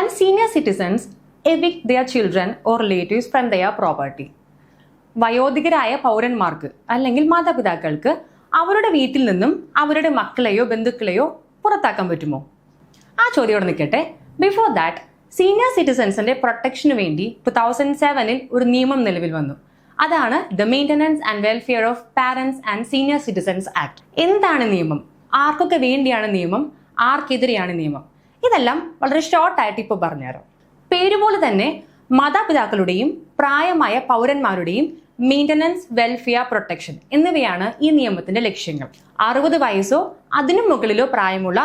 Can senior citizens evict their children or relatives from their property? വയോധികരായ പൗരന്മാർക്ക് അല്ലെങ്കിൽ മാതാപിതാക്കൾക്ക് അവരുടെ വീട്ടിൽ നിന്നും അവരുടെ മക്കളെയോ ബന്ധുക്കളെയോ പുറത്താക്കാൻ പറ്റുമോ? ആ ചോദ്യം നിൽക്കട്ടെ. ബിഫോർ ദാറ്റ്, സീനിയർ സിറ്റിസൺസിന്റെ പ്രൊട്ടക്ഷന് വേണ്ടി 2007 ഒരു നിയമം നിലവിൽ വന്നു. അതാണ് the maintenance and welfare of parents and senior citizens act. എന്താണ് നിയമം? ആർക്കൊക്കെ വേണ്ടിയാണ് നിയമം? ആർക്കെതിരെയാണ് നിയമം? ഇതെല്ലാം വളരെ ഷോർട്ടായിട്ട് ഇപ്പോൾ പറഞ്ഞുതരാം. പേരുപോലെ തന്നെ മാതാപിതാക്കളുടെയും പ്രായമായ പൗരന്മാരുടെയും മെയിൻ്റനൻസ്, വെൽഫെയർ, പ്രൊട്ടക്ഷൻ എന്നിവയാണ് ഈ നിയമത്തിന്റെ ലക്ഷ്യങ്ങൾ. 60 വയസ്സോ അതിനു മുകളിലോ പ്രായമുള്ള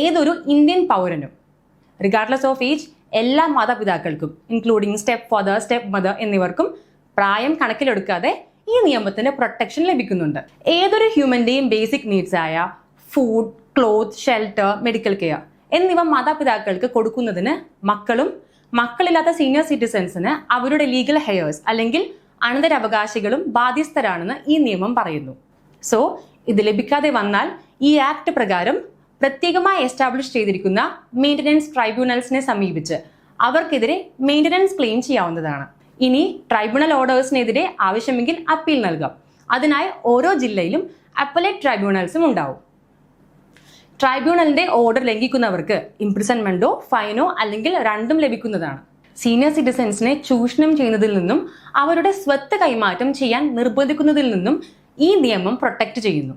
ഏതൊരു ഇന്ത്യൻ പൗരനും റിഗാർഡ്ലെസ് ഓഫ് ഏജ് എല്ലാ മാതാപിതാക്കൾക്കും including step father, step mother എന്നിവർക്കും പ്രായം കണക്കിലെടുക്കാതെ ഈ നിയമത്തിന്റെ പ്രൊട്ടക്ഷൻ ലഭിക്കുന്നുണ്ട്. ഏതൊരു ഹ്യൂമന്റെയും ബേസിക് നീഡ്സ് ആയ food, cloth, shelter, medical care എന്നിവ മാതാപിതാക്കൾക്ക് കൊടുക്കുന്നതിന് മക്കളില്ലാത്ത സീനിയർ സിറ്റിസൺസിന് അവരുടെ ലീഗൽ ഹെയേഴ്സ് അല്ലെങ്കിൽ അനന്തരാവകാശികളും ബാധ്യസ്ഥരാണെന്ന് ഈ നിയമം പറയുന്നു. സോ ഇത് ലഭിക്കാതെ വന്നാൽ ഈ ആക്ട് പ്രകാരം പ്രത്യേകമായി എസ്റ്റാബ്ലിഷ് ചെയ്തിരിക്കുന്ന മെയിൻ്റനൻസ് ട്രൈബ്യൂണൽസിനെ സമീപിച്ച് അവർക്കെതിരെ മെയിൻ്റനൻസ് ക്ലെയിം ചെയ്യാവുന്നതാണ്. ഇനി ട്രൈബ്യൂണൽ ഓർഡേഴ്സിനെതിരെ ആവശ്യമെങ്കിൽ അപ്പീൽ നൽകാം. അതിനായി ഓരോ ജില്ലയിലും അപ്പലേറ്റ് ട്രൈബ്യൂണൽസും ഉണ്ടാവും. ട്രൈബ്യൂണലിന്റെ ഓർഡർ ലംഘിക്കുന്നവർക്ക് ഇംപ്രിസൺമെന്റോ ഫൈനോ അല്ലെങ്കിൽ രണ്ടും ലഭിക്കുന്നതാണ്. സീനിയർ സിറ്റിസൺസിനെ ചൂഷണം ചെയ്യുന്നതിൽ നിന്നും അവരുടെ സ്വത്ത് കൈമാറ്റം ചെയ്യാൻ നിർബന്ധിക്കുന്നതിൽ നിന്നും ഈ നിയമം പ്രൊട്ടക്ട് ചെയ്യുന്നു.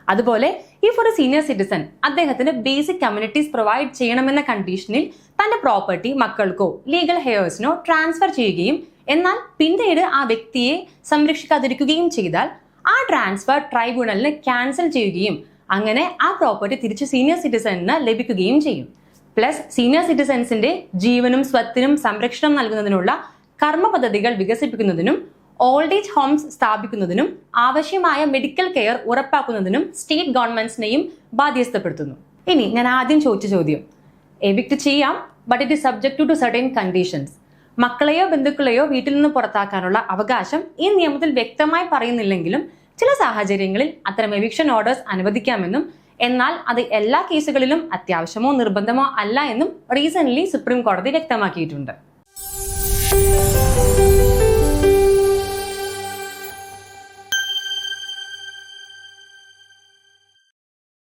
അതുപോലെ ഇഫ് ഒരു സീനിയർ സിറ്റിസൺ അദ്ദേഹത്തിന് ബേസിക് കമ്മ്യൂണിറ്റീസ് പ്രൊവൈഡ് ചെയ്യണമെന്ന കണ്ടീഷനിൽ തന്റെ പ്രോപ്പർട്ടി മക്കൾക്കോ ലീഗൽ ഹെയേഴ്സിനോ ട്രാൻസ്ഫർ ചെയ്യുകയും എന്നാൽ പിന്നീട് ആ വ്യക്തിയെ സംരക്ഷിക്കാതിരിക്കുകയും ചെയ്താൽ ആ ട്രാൻസ്ഫർ ട്രൈബ്യൂണലിന് ക്യാൻസൽ ചെയ്യുകയും അങ്ങനെ ആ പ്രോപ്പർട്ടി തിരിച്ച് സീനിയർ സിറ്റിസണിന് ലഭിക്കുകയും ചെയ്യും. പ്ലസ് സീനിയർ സിറ്റിസൺസിന്റെ ജീവനും സ്വത്തിനും സംരക്ഷണം നൽകുന്നതിനുള്ള കർമ്മ പദ്ധതികൾ വികസിപ്പിക്കുന്നതിനും ഓൾഡ് ഏജ് ഹോംസ് സ്ഥാപിക്കുന്നതിനും ആവശ്യമായ മെഡിക്കൽ കെയർ ഉറപ്പാക്കുന്നതിനും സ്റ്റേറ്റ് ഗവൺമെന്റ്സിനെയും ബാധ്യസ്ഥപ്പെടുത്തുന്നു. ഇനി ഞാൻ ആദ്യം ചോദിച്ച ചോദ്യം, എവിക്ട് ചെയ്യാം, but it is subject to certain conditions. മക്കളെയോ ബന്ധുക്കളെയോ വീട്ടിൽ നിന്ന് പുറത്താക്കാനുള്ള അവകാശം ഈ നിയമത്തിൽ വ്യക്തമായി പറയുന്നില്ലെങ്കിലും ചില സാഹചര്യങ്ങളിൽ അത്തരം എവിക്ഷൻ ഓർഡേഴ്സ് അനുവദിക്കാമെന്നും എന്നാൽ അത് എല്ലാ കേസുകളിലും അത്യാവശ്യമോ നിർബന്ധമോ അല്ല എന്നും റീസെന്റ്ലി സുപ്രീം കോടതി വ്യക്തമാക്കിയിട്ടുണ്ട്.